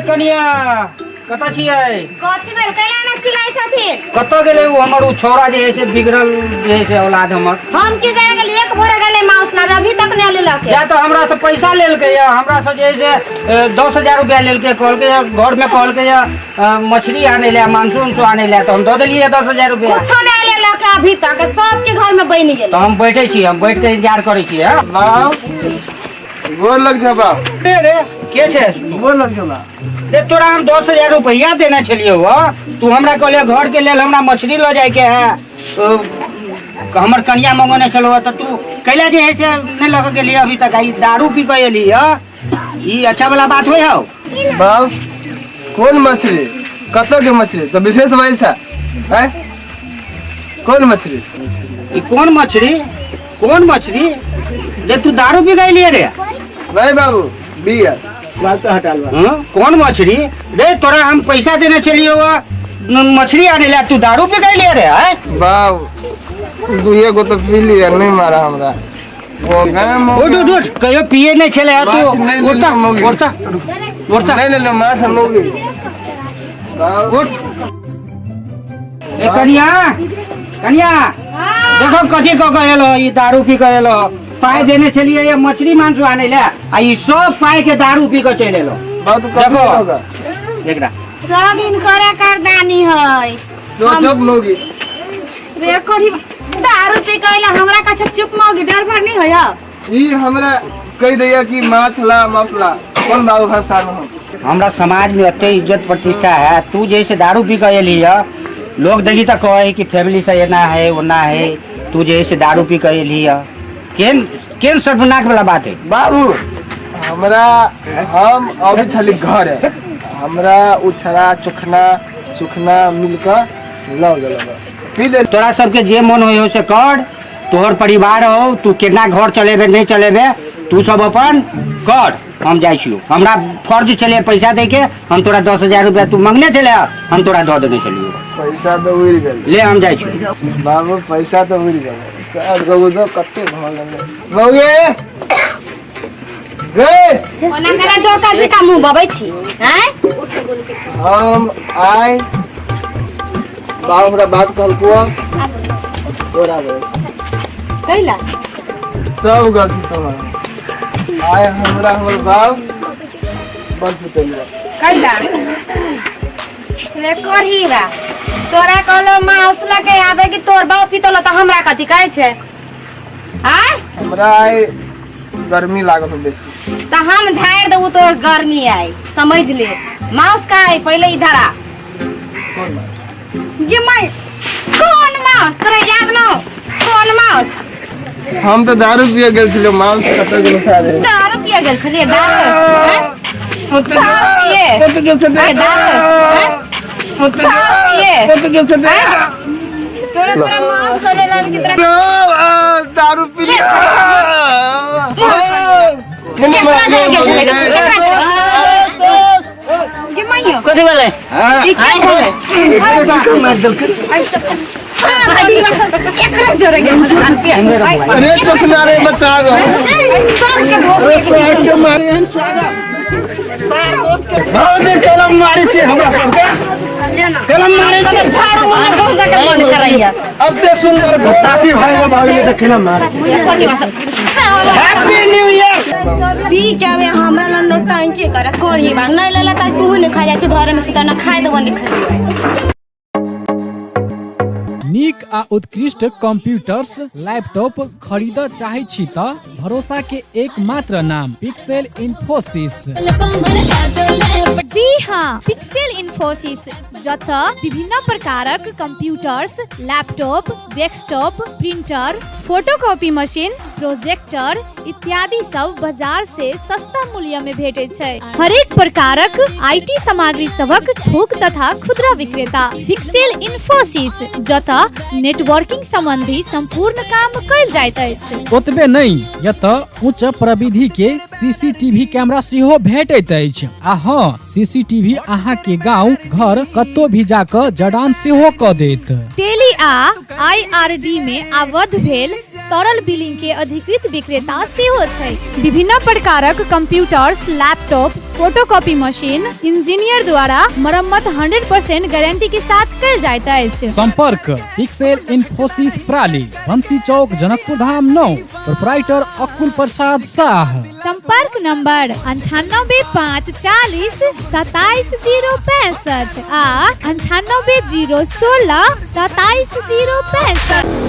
कनिया कत छियै कथि भेल कैला ना चिल्लाइ छथिन कत गेलै उ हमर उ छौड़ा जे है से बिगड़ल जे है से औलाद हमर हम की जाय गेल एक भोर गेलै माउस लाबे अभी तक नै लेलक या तो हमरा से पैसा लेलकै या हमरा से जे है से 10,000 रुपया लेलकै कहलकै घर में कहलकै मछली आने ले मांसू आने ले तो हम दे देलिए 10,000 रुपया कुछ नै लेलक अभी तक सबके घर में बन गेल तो हम बैठे छी हम बैठ के इंतजार करै छी हां बाप गोर लग जा बाप रे के छै गोर लग जा रे तोरा हम 10,000 रुपया देना छलियो हो तू हमरा कहले घर के लेल हमरा मछली ल जाय के है हमर कनिया मंगने चलो त तू कैला जे है से नै लग के लिए अभी तक आई दारू पी के एली ह ई अच्छा वाला बात होय हो बाप कौन मछली कत के मछली तो विशेष वैसा है कौन मछली ई कौन मछली रे तू दारू पी गई लिए रे भाई बाबू बिया बात तो हटा लो कौन मछली रे तोरा हम पैसा देने चलियो मछली आने ला तू दारू पी गई लिए रे है बाबू दुइये गो तो पी लिया नहीं मारा हमरा वो उठ कहियो पिए नहीं चले तू उठता नहीं ले लो मार हम लोग उठ ए कनिया देखो कथी को गएलो ई दारू पी गएलो पाए देने चलिए ये मछली मांस आने ले आ ई सब पाए के दारू पी के चले लो बात देखो होगा एकरा सब इनकरे करदानी है जो चुप लोगी रे कोठी दारू पी कैला हमरा का चुप मोगी डर भर नहीं होया ई हमरा कह दिया कि मछला कौन बाबू घर साल में हमरा समाज में अत्ते इज्जत प्रतिष्ठा है तू जैसे दारू पी के एली है लोग देखी तो कहे कि फैमिली से ना है वो ना है तू जैसे दारू पी के एली है केन सर्वनाक वाला बात है बाबू हमरा हम अभी छली घर है हमरा उछरा सुखना मिलकर लग गल पी ले तोरा सबके जे मन हो से कर तोहर परिवार हो तू केना घर चलेबे नहीं चलेबे तू सब अपन कर हम जाइ छियो हमरा फर्ज चले पैसा दे के हम तोरा 10,000 रुपया तू मांगने चले हम तोरा दे देने चलियो पैसा तो उड़ गल ले हम जाइ छियो बाबू पैसा तो उड़ गल सब गो तो कत्ते भगल मौगे रे ओना मेरा डोका जी का मुंह बबै छी हैं हम आए बाबू हमरा बात कहलको तोरा कैला सब गलती तुम्हारा आए हमरा हमर बाप बंद पुतलिया कैला रे करहीरा तोरा कहलो माउसला के आबे कि तोर बाप पितल त हमरा कथि कहै छै आय हमरा आए गर्मी लागल हो बेसी त हम झाड़ देबो तोर गर्मी आई समझ ले माउस का आई पहले इधर आ कौन बात ये मैं कौन माउस तोरा याद न कौन माउस हम तो दारू पिए गेल छलियो माउस कत गेल सारे दारू पिए गेल छलिए दारू दारू पिए कत जो से दारू पिए कत जो से तोरा माउस करे लाल की तरह दारू पी लिया ये मैं कथी भेलै ई के भेलै एकरा जोरे गेल अरे चुपला रे बचा गो के मारे हन स्वागत भाव जे कलम मारे छे हमरा सबके कलम मारे छे झाड़ू मार दो जाके मन करैया अब ते सुंदर ताकी भाई भाभी ने कलम मारे हैप्पी न्यू ईयर पी के वे हमरा ल नोटंकी करे कोढ़ी बा नहीं लेला त तू ने खा जाय छ घर में सीधा न खाए देबो ने खाए नीक आ उत्कृष्ट कंप्यूटर्स लैपटॉप खरीद चाहे छी त भरोसा के एकमात्र नाम पिक्सेल इन्फोसिस। जी हाँ, पिक्सेल इन्फोसिस जत विभिन्न प्रकारक computers, laptop, desktop, printer, photocopy machine, projector इत्यादि सब बाजार से सस्ता मूल्य में भेटै छै। हरेक प्रकारक आईटी सामग्री सबक थोक तथा खुदरा विक्रेता पिक्सेल इन्फोसिस जत नेटवर्किंग संबंधी संपूर्ण काम कयल जाइत अछि। ओतबे नहीं यत उच्च प्रविधि के सीसीटीवी कैमरा सेहो भेटैत अछि। आ हाँ, सीसीटीवी अहाँ के गांव घर कतौ भी जाकर जड़ान सेहो क देत। टेली आ आईआरडी में आबद्ध भेल सरल बिलिंग के अधिकृत विक्रेता सेहो छै। विभिन्न प्रकारक computers, laptop, photocopy machine engineer द्वारा मरम्मत 100% गारंटी के साथ कयल जाइत अछि। संपर्क पिक्सेल इन्फोसिस प्राली, बंसी चौक, जनकपुर धाम 9, प्रोप्राइटर अकुल प्रसाद शाह। संपर्क नंबर 9854 27065 आ 9801 27 065।